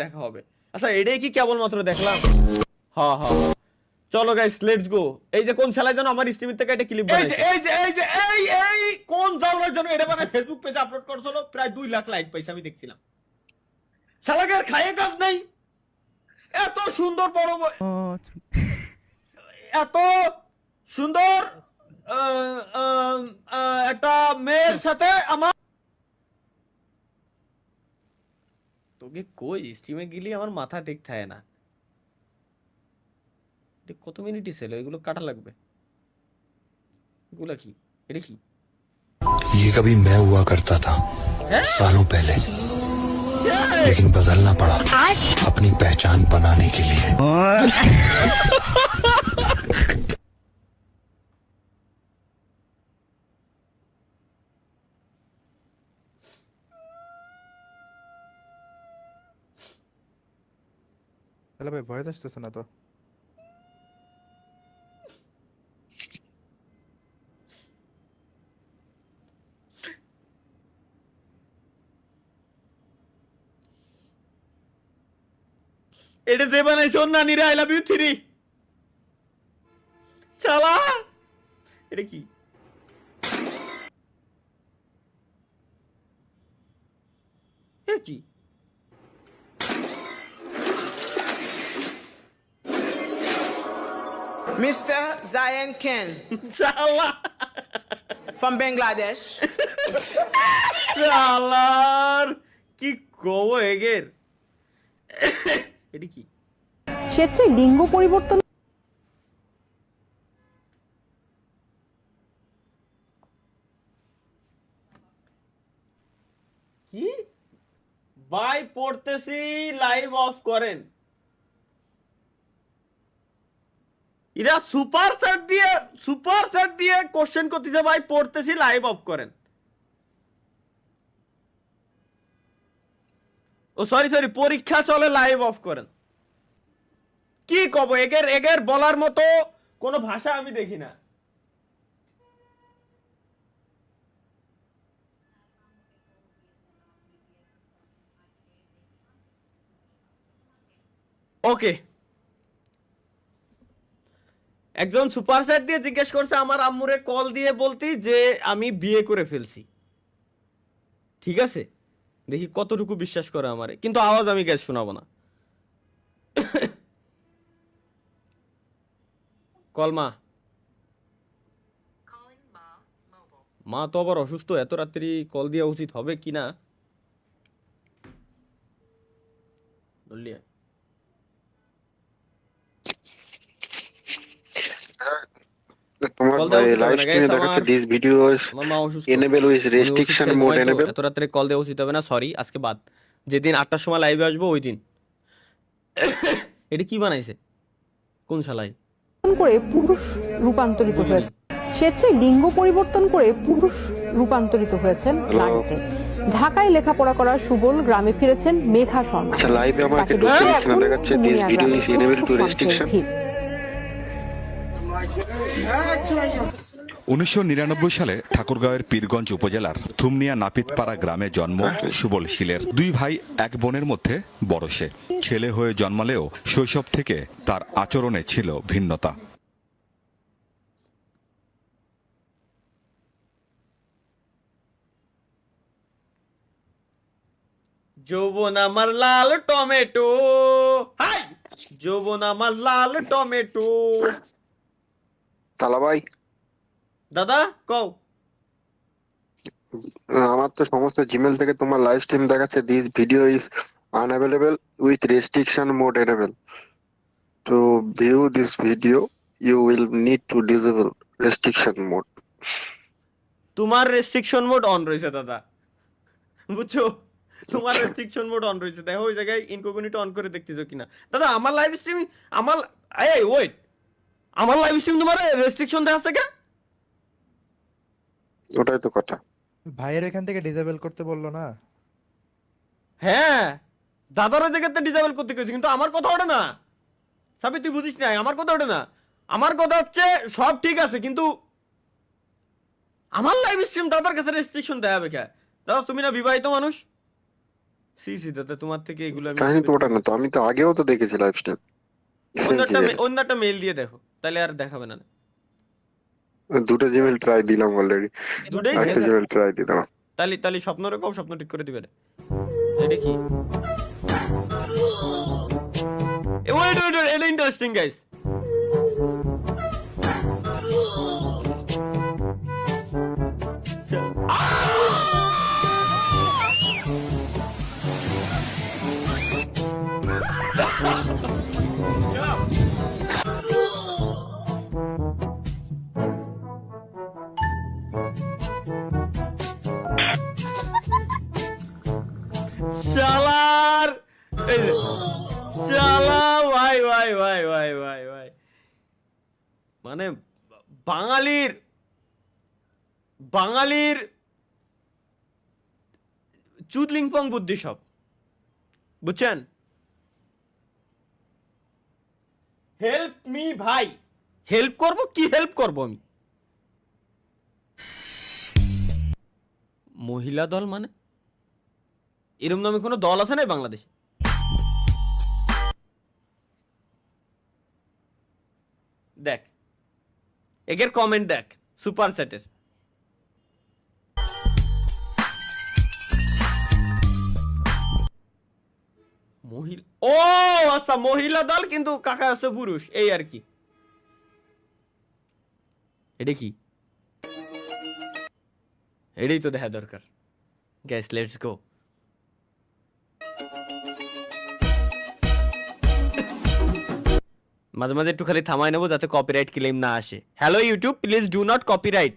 দেখা হবে। আচ্ছা এটাই কি কেবলমাত্র দেখলাম? হ্যাঁ হ্যাঁ চলো গাইস লেটস গো। এই যে কোন শালায় যেন আমার স্ট্রিম থেকে একটা ক্লিপ বানাইছে, এই কোন শালায় যেন এটা বানায় ফেসবুক পেজে আপলোড করছিল, প্রায় 2 লাখ লাইক পাইছে আমি দেখছিলাম। শালাকে আর খাইয়ে কাজ নাই, এত সুন্দর বড় এত সুন্দর একটা মেয়ের সাথে আমার তোকে কই স্ট্রিমে গেলি আমার মাথা ঠিক থাকে না। কত মিনিটই ছিল, এগুলো কাটা লাগবে। এগুলা কি, এটা কি? ये कभी मैं हुआ करता था सालों पहले, लेकिन बदलना पड़ा अपनी पहचान बनाने के लिए। তাহলে ভাই ভয়েস আসতেছে না তো? এটা যে বানাইছে ওর নানিরা আই লাভ ইউ 3 শালা। এটা কি? এ কি? Mr. Zayan Ken শালা from Bangladesh. শালার কি কও এগের। এটা কি? স্বেচ্ছায় লিঙ্গ পরিবর্তন কি ভাই পড়তেছি লাইভ অফ করেন। এরা সুপার চ্যাট দিয়ে কোশ্চেন করতেছে ভাই পড়তেছি লাইভ অফ করেন। ও সরি পরীক্ষা চলে লাইভ অফ করেন। কি কব এগের বলার মতো কোনো ভাষা আমি দেখি না। ওকে একজন সুপার চ্যাট দিয়ে জিজ্ঞেস করছে আমার আম্মুরে কল দিয়ে বলতি যে আমি বিয়ে করে ফেলছি। ঠিক আছে দেখি কতটুকু বিশ্বাস করে আমারে, কিন্তু আওয়াজ আমি গ্যাস শোনাবো না। কল মা তো আবার অসুস্থ, এত রাত্রি কল দেওয়া উচিত হবে কিনা। বললি তোমার লাইভ স্ট্রিমে দেখাচ্ছে this video is enable with restriction mode enable. এত রাত্রে কল দেওয়া উচিত হবে না, সরি আজকে বাদ। যেদিন 8টার সময় লাইভে আসবো ওই দিন। এটা কি বানাইছে কোন শালাই? করে পুরুষ রূপান্তরিত হয়েছে, স্বেচ্ছায় লিঙ্গ পরিবর্তন করে পুরুষ রূপান্তরিত হয়েছেন নারীতে। ঢাকায় লেখাপড়া করা সুবল গ্রামে ফিরেছেন মেঘা শর্মা। আচ্ছা লাইভে আমাকে দেখাচ্ছে this video is enable to restriction. 1999 সালে ঠাকুরগাঁওয়ের পীরগঞ্জ উপজেলার থুমনিয়া নাপিতপাড়া গ্রামে জন্ম সুবল শীলের। 2 ভাই 1 বোনের মধ্যে বড় সে। ছেলে হয়ে জন্মালেও শৈশব থেকে তার আচরণে ছিল ভিন্নতা। যৌবন আমার লাল টমেটো, হাই যৌবন আমার লাল টমেটো। তালা ভাই দাদা কও। আমার তো সমস্ত জিমেল থেকে তোমার লাইভ স্ট্রিম দেখাচ্ছে this video is unavailable with restriction mode enable. To view this video you will need to disable restriction mode. তোমার রেস্ট্রিকশন মোড অন রয়েছে দাদা, বুঝছো? তোমার রেস্ট্রিকশন মোড অন রয়েছে, দেখো ওই জায়গায় ইনকগনিটো অন করে দেখতেছো কিনা। দাদা আমার লাইভ স্ট্রিম আমার এই ওয়েট আমার লাইভ স্ট্রিম তোমার রেস্ট্রিকশন দেখাচ্ছে কেন? ওটাই তো কথা। ভাইয়ের এখান থেকে ডিসেবল করতে বললো না? হ্যাঁ দাদার ওই জায়গাতে ডিসেবল করতে গেছি, কিন্তু আমার কথা ওঠে না। সাবি তুই বুঝিস না, আমার কথা ওঠে না। আমার কথা হচ্ছে সব ঠিক আছে, কিন্তু আমার লাইভ স্ট্রিম দাদার কাছে রেস্ট্রিকশন দেওয়া হবে কে? দাদা তুমি না বিবাহিত মানুষ, সি সি দাদা, তোমার থেকে এগুলো আমি কাহিনী তো ওটা না তো, আমি তো আগেও তো দেখেছি লাইভ স্ট্রিম। অন্য একটা মেল দিয়ে দেখো, তাহলে আর দেখাবে না। দুটো জিমেল ট্রাই দিলাম অলরেডি, দুটোই একটা same। জিমেল ট্রাই দিলাম। তাহলে স্বপ্ন রেখো, স্বপ্ন ঠিক করে দিবে রে। এটা কি? ওয়েট ওয়েট, এটা ইন্টারেস্টিং গাইস। শালার, এই যে শালা, ভাই ভাই ভাই ভাই ভাই ভাই, মানে বাঙালির চুদলিংপং বুদ্ধি সব, বুঝছেন? হেল্প মি ভাই, হেল্প করব কি, হেল্প করব আমি? মহিলা দল মানে এরকম নামে কোনো দল আছে না বাংলাদেশে? দেখ এগের কমেন্ট দেখ, সুপার সেটের। মহিলা, ও আচ্ছা, মহিলা দল কিন্তু কাকা আছে পুরুষ, এই আর কি। এটা কি? এটাই তো দেখা দরকার। Guys let's go. মাঝে মাঝে একটু খালি থামাই নেবো যাতে কপিরাইট ক্লেম না আসে। Hello YouTube, please do not copyright.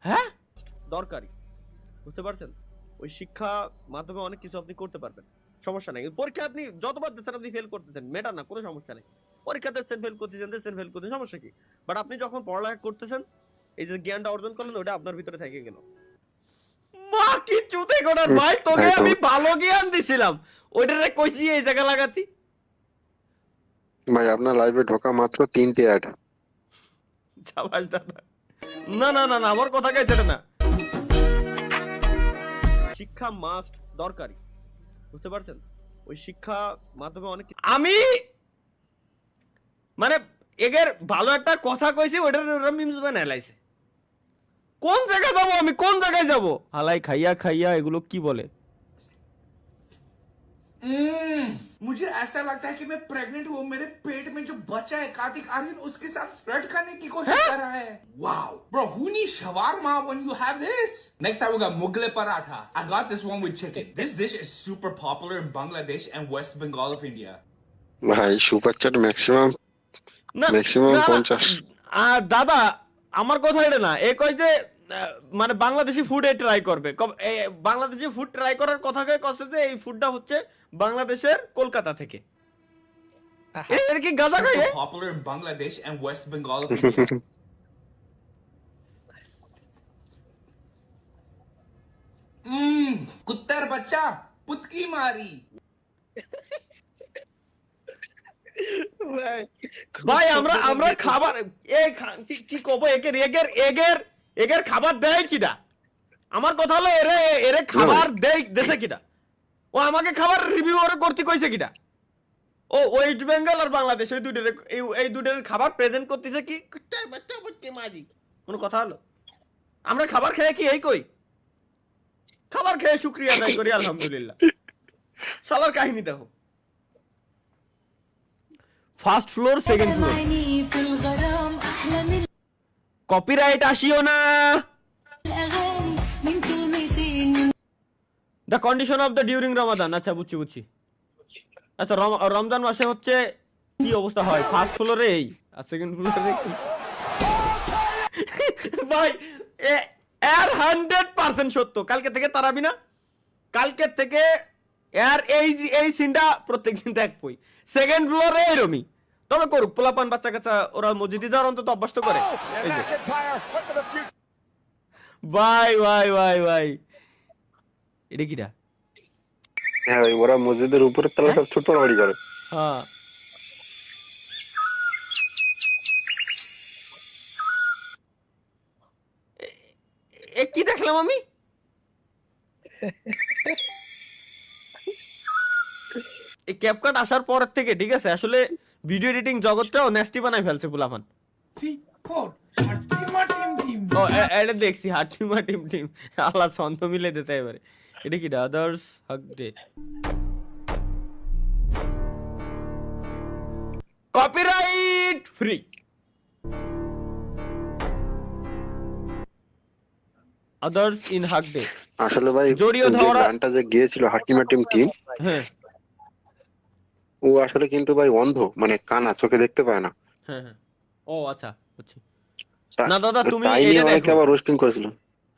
হ্যাঁ দরকারি, বুঝতে পারছেন? ওই শিক্ষা মাধ্যমে অনেক কিছু আপনি করতে পারবেন, সমস্যা নাই। পরীক্ষা আপনি যতবার দিচ্ছেন আপনি ফেল করতেছেন, মেটার না, কোনো সমস্যা নেই। পরীক্ষা দিচ্ছেন, ফেল করতেছেন, সমস্যা কি? বাট আপনি যখন পড়ালেখা করতেছেন, এই যে জ্ঞানটা অর্জন করলেন, ওটা আপনার ভিতরে থেকে গেল। মা কি চুদে গোড়ার ভাই, তোকে আমি ভালো জ্ঞান দিছিলাম, ওইটারে কইছি এই জায়গা লাগাতি। ভাই আপনার লাইভে ঢোকা মাত্র 3টে অ্যাড। সাবাস দাদা। না না না না, আমার কথা গাইছে না। শিক্ষা মাস্ট, দরকারি, বুঝতে পারছেন? ওই শিক্ষা মাধ্যমে অনেক আমি মানে এগের ভালো একটা কথা কইছি, ওইটার ওরা মিমস বানায় লাইছে। কোন জায়গায় যাবো আমি, কোন জায়গায় যাবো? হালাই খাইয়া খাইয়া এগুলো কি বলে? मुझे ऐसा लगता है कि मैं प्रेग्नेंट हूँ। मेरे पेट में जो बच्चा है कार्तिक आर्यन उसके साथ फ्लर्ट करने की कोशिश कर रहा है। Wow, bro, who needs shawarma when you have this? Next time we got mughal paratha. I got this one with chicken. This dish is super popular in Bangladesh and West Bengal of India. ভাই super chat maximum না 50। দাদা আমার কথা এটা না, এ কয় যে মানে বাংলাদেশি ফুড ট্রাই করবে। বাংলাদেশি ফুড ট্রাই করার কথা কইছে যে এই ফুডটা হচ্ছে বাংলাদেশের কলকাতা থেকে। এর কি গাজা খায়? Popular in Bangladesh and West Bengal of India. कुत्तर बच्चा पुतकी मारी। ভাই আমরা খাবার কি কব, এগের খাবার দেয় কিনা? আমার কথা হলো এরে খাবার দেয় দেশে কিনা? ও আমাকে খাবার রিভিউ করতে কইছে কিনা? ও ওয়েস্ট বেঙ্গল আর বাংলাদেশ এই দুইটার খাবার প্রেজেন্ট করতেছে কি? কোনো কথা হলো? আমরা খাবার খেয়ে কি এই কই? খাবার খেয়ে শুকরিয়া আদায় করি আলহামদুলিল্লাহ। শালার কাহিনী দেখো, first floor, second floor, copyright আসিও না। The condition of the during Ramadan. আচ্ছা বুঝছি। আচ্ছা রমজান মাসে হচ্ছে কি অবস্থা হয়? ফার্স্ট ফ্লোরে এই, আর সেকেন্ড ফ্লোরে কি? ভাই এর 100% সত্য। কালকে থেকে তারাবি না, কালকে থেকে এর এই সিনটা প্রত্যেকদিন দেখবই। সেকেন্ড ফ্লোরে এরমি, তবে করুক পোলাপান বাচ্চা কাচ্চা, ওরা মসজিদে যাওয়ার অন্তত অভ্যস্ত করে। ভাই ভাই ভাই ভাই, এটা কিরা? হ্যাঁ ভাই, ওরা মসজিদের উপরের তলাটা ছোট বাড়ি করে। হ্যাঁ এ কি দেখলাম দেখলাম আমি? এই ক্যাপকাট আসার পর থেকে ঠিক আছে আসলে ভিডিও এডিটিং জগৎটাও নেস্টি বানাই ফেলছে পুলাফান। 3, 4. হাট্টিমা টিম টিম। ও এটা দেখছি হাট্টিমা টিম টিম, আল্লাহ ছন্দ মিলে দিতে এবারে। এটা কি others hug day? Copyright free. Others in hug day. আসলে ভাই জড়িয়ে যে ধরা। গানটা যে গিয়েছিল হাটিমা টিম টিম, হ্যাঁ ও আসলে কিন্তু ভাই অন্ধ, মানে কানা, চোখে দেখতে পায় না। হ্যাঁ হ্যাঁ। ও আচ্ছা বুঝছি। তা- না দাদা তুমি তাই এটা নিয়ে অনেকে দেখো। আবার রোস্টিং করেছিল।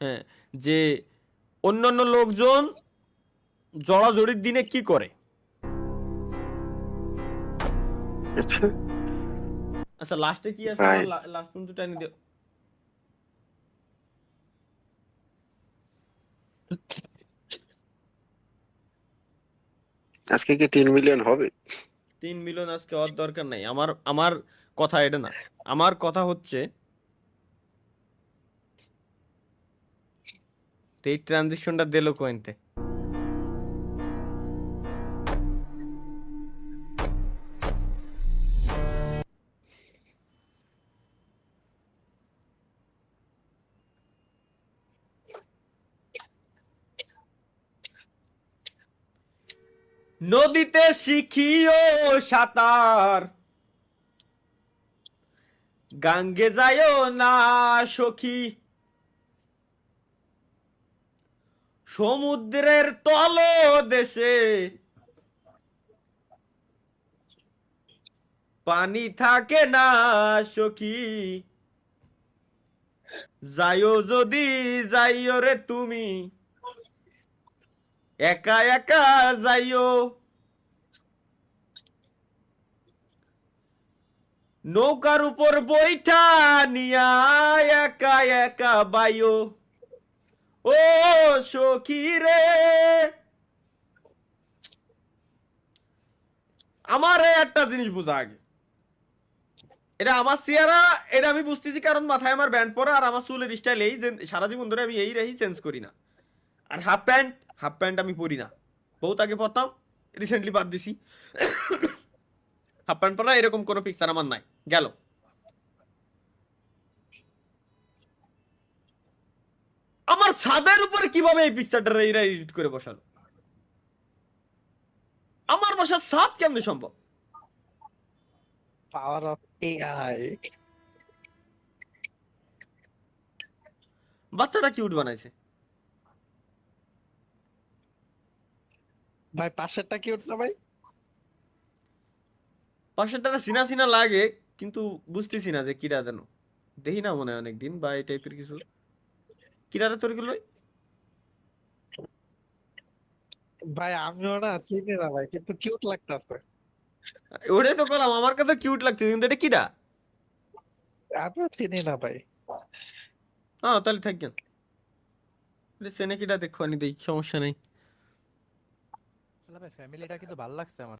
হ্যাঁ যে অন্যান্য লোকজন জড়াজড়ির দিনে কি করে। আচ্ছা আচ্ছা লাস্টে কি আছে Right. লাস্ট পর্যন্ত টাইনি দিও। আজকে কি 3 মিলিয়ন হবে? 3 মিলিয়ন আজকে হওয়ার দরকার নাই। আমার আমার কথা এটা না, আমার কথা হচ্ছে এই ট্রানজিশনটা দিলো কোয়েন্তে। নদীতে শিখিও সাঁতার, গাঙ্গে যায়ও না সখী, সমুদ্রের তলদেশে পানি থাকে না সখী, যাইও যদি যাইও রে তুমি, একা একা যাইও, নৌকার উপর বৈঠা নিয়া একা একা বাইও, ও সখী রে। আমার একটা জিনিস বোঝা আগে, এটা আমার চেহারা, এটা আমি বুঝতেছি কারণ মাথায় আমার ব্যান্ড পরা আর আমার চুলের স্টাইল এই যে সারা জীবন ধরে আমি এই রাহি চেঞ্জ করি না। আর হাফ প্যান্ট আমি পরি না, বহুত আগে পরতাম, রিসেন্টলি বাদ দিছি। হাফ প্যান্ট পরা এরকম কোনো পিকচার আমার নাই। গেল আমার ছাদের উপরে কিভাবে এই পিকচারটা এরা এডিট করে বসালো? আমার বাসার ছাদ কেমনে সম্ভব? Power of AI. বাচ্চাটা কিউট বানাইছে। ভাই পাশেরটা কি উঠলো ভাই? পাশেরটা চিনা চিনা লাগে কিন্তু বুঝতেছি না যে কিরা যেন, দেখি না মনে হয় অনেকদিন বা এই টাইপের কিছু। কিরারে তোর গুলো ভাই আমিও না চিনি না ভাই, কিন্তু কিউট লাগতেছে। ওটাই তো করলাম, আমার কাছে কিউট লাগতেছে কিন্তু এটা কিরা? আমিও চিনি না ভাই। হ্যাঁ তাহলে থাকেন, চেনে কিরা দেখো আনি দেই, সমস্যা নেই। ফ্যামিলিটা কিন্তু ভালো লাগছে আমার।